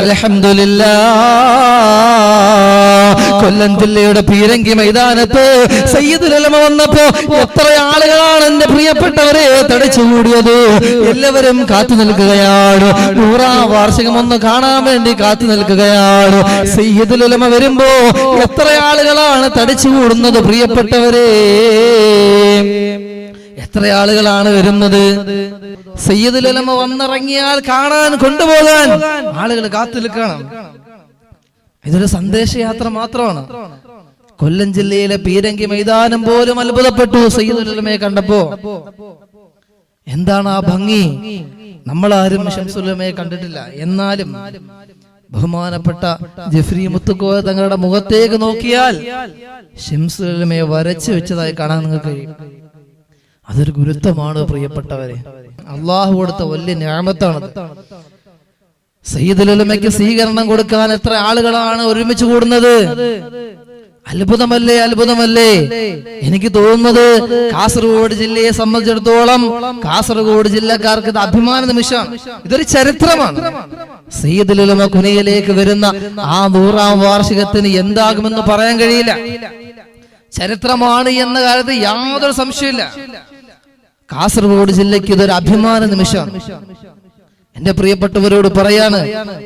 അൽഹംദുലില്ലാഹ്. കൊല്ലം ജില്ലയുടെ പീരങ്കി മൈതാനത്ത് സയ്യിദുൽ ഉലമ വന്നപ്പോ എത്ര ആളുകളാണ് എന്റെ പ്രിയപ്പെട്ടവരെ തടിച്ചുകൂടിയത്. എല്ലാവരും കാത്തു നിൽക്കുകയാണ്. 100ാം വാർഷികം ഒന്ന് കാണാൻ വേണ്ടി കാത്തു നിൽക്കുകയാണ്. സയ്യിദുൽ ഉലമ വരുമ്പോ എത്ര ആളുകളാണ് തടിച്ചുകൂടുന്നത് പ്രിയപ്പെട്ടവരെ. എത്ര ആളുകളാണ് വരുന്നത്. സയ്യിദുൽ ഉലമ വന്നിറങ്ങിയാൽ കാണാൻ കൊണ്ടുപോകാൻ ആളുകൾ കാത്തു നിൽക്കണം. ഇതൊരു സന്ദേശയാത്ര മാത്രമാണ്. കൊല്ലം ജില്ലയിലെ പീരങ്കി മൈതാനം പോലും അത്ഭുതപ്പെട്ടു സയ്യിദുൽ ഉലമയെ കണ്ടപ്പോ. എന്താണ് ആ ഭംഗി. നമ്മളാരും ശംസുൽ ഉലമയെ കണ്ടിട്ടില്ല. എന്നാലും ബഹുമാനപ്പെട്ട ജഫ്രി മുത്തുക്കോയ തങ്ങളുടെ മുഖത്തേക്ക് നോക്കിയാൽ ശംസുൽ ഉലമയെ വരച്ചു വെച്ചതായി കാണാൻ നിങ്ങൾക്ക് കഴിയും. അതൊരു ഗുരുത്വമാണ് പ്രിയപ്പെട്ടവരെ. അള്ളാഹു കൊടുത്ത വലിയ നിഅമത്താണ്. സയ്യിദുൽ ഉലമയ്ക്ക് സ്വീകരണം കൊടുക്കാൻ എത്ര ആളുകളാണ് ഒരുമിച്ച് കൂടുന്നത്. അത്ഭുതമല്ലേ, അത്ഭുതമല്ലേ. എനിക്ക് തോന്നുന്നത് കാസർഗോഡ് ജില്ലയെ സംബന്ധിച്ചിടത്തോളം കാസർഗോഡ് ജില്ലക്കാർക്ക് ഇത് അഭിമാന നിമിഷമാണ്. ഇതൊരു ചരിത്രമാണ്. സയ്യിദുൽ ഉലമ കുനിയിലേക്ക് വരുന്ന ആ 100ാം വാർഷികത്തിന് എന്താകുമെന്ന് പറയാൻ കഴിയില്ല. ചരിത്രമാണ് എന്ന കാലത്ത് യാതൊരു സംശയമില്ല. കാസർഗോഡ് ജില്ലയ്ക്ക് ഇതൊരു അഭിമാന നിമിഷമാണ്. എന്റെ പ്രിയപ്പെട്ടവരോട് പറയാണ്,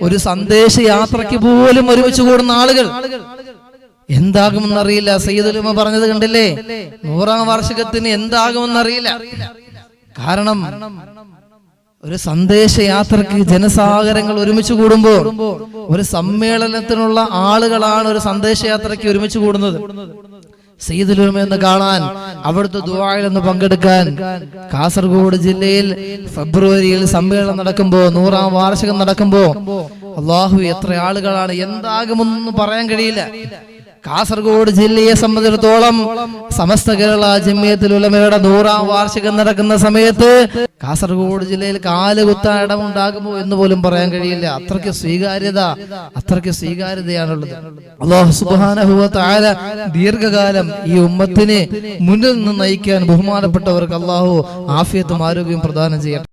ഒരു സന്ദേശയാത്രയ്ക്ക് പോലും ഒരുമിച്ച് കൂടുന്ന ആളുകൾ എന്താകുമെന്നറിയില്ല. സയ്യിദുൽ ഉലമ പറഞ്ഞത് കണ്ടില്ലേ, 100ാം വാർഷികത്തിന് എന്താകുമെന്നറിയില്ല. കാരണം ഒരു സന്ദേശയാത്രയ്ക്ക് ജനസാഗരങ്ങൾ ഒരുമിച്ച് കൂടുമ്പോ ഒരു സമ്മേളനത്തിനുള്ള ആളുകളാണ് ഒരു സന്ദേശയാത്രയ്ക്ക് ഒരുമിച്ച് കൂടുന്നത്. സയ്യിദുൽ ഉലമ എന്ന് കാണാൻ, അവിടുത്തെ ദുആയിൽ ഒന്ന് പങ്കെടുക്കാൻ. കാസർഗോഡ് ജില്ലയിൽ ഫെബ്രുവരിയിൽ സമ്മേളനം നടക്കുമ്പോ, 100ാം വാർഷികം നടക്കുമ്പോ അല്ലാഹു എത്ര ആളുകളാണ്, എന്താകുമെന്ന് പറയാൻ കഴിയില്ല. കാസർഗോഡ് ജില്ലയെ സംബന്ധിച്ചിടത്തോളം സമസ്ത കേരള ജംഇയ്യത്തുൽ ഉലമയുടെ 100ാം വാർഷികം നടക്കുന്ന സമയത്ത് കാസർഗോഡ് ജില്ലയിൽ കാലുകുത്താൻ ഇടമുണ്ടാകുമോ എന്ന് പോലും പറയാൻ കഴിയില്ല. അത്രയ്ക്ക് സ്വീകാര്യതയാണുള്ളത്. അല്ലാഹു സുബ്ഹാനഹു വ തആല ദീർഘകാലം ഈ ഉമ്മത്തിനെ മുന്നിൽ നിന്ന് നയിക്കാൻ ബഹുമാനപ്പെട്ടവർക്ക് അല്ലാഹു ആഫിയത്തും ആരോഗ്യവും പ്രദാനം ചെയ്യട്ടെ.